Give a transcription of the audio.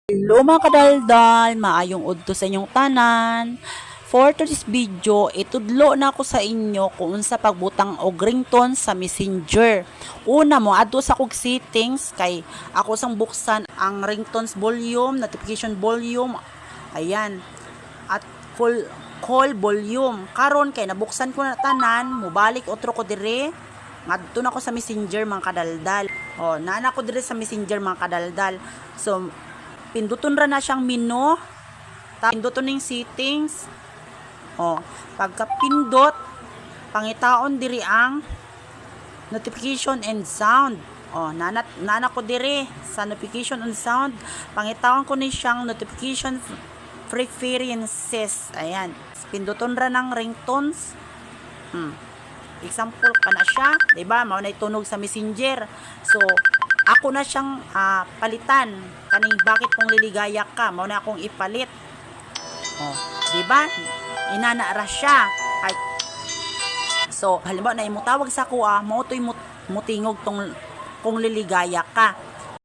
Hello mga kadaldal, maayong udto sa inyong tanan. For today's video, itudlo na ako sa inyo kung unsa pagbutang og ringtone sa Messenger. Una mo adto sa kog settings kay ako sang buksan ang ringtones volume, notification volume. Ayan. At full call volume. Karon kay nabuksan ko na tanan, mobalik otro ko dire. Ngadto na ko sa Messenger mga kadaldal. Oh, naana ko dire sa Messenger mga kadaldal. So pinduton ra na siyang menu. Pinduton ning settings. Oh, pagka pindot, pangitaon diri ang notification and sound. Oh, nana ko diri sa notification and sound. Pangitaon ko ni siyang notification preferences. Ayan. Pinduton ra ng ringtones. Example pa na siya, 'di ba? Mao na tunog sa Messenger. So, ako na siyang palitan kaning bakit kung liligaya ka, mao na akong ipalit. Oh, 'di ba? Inana ra siya. Ay. So, halimbawa na imutawag sa ako, mao toy mutingog tong kung liligaya ka.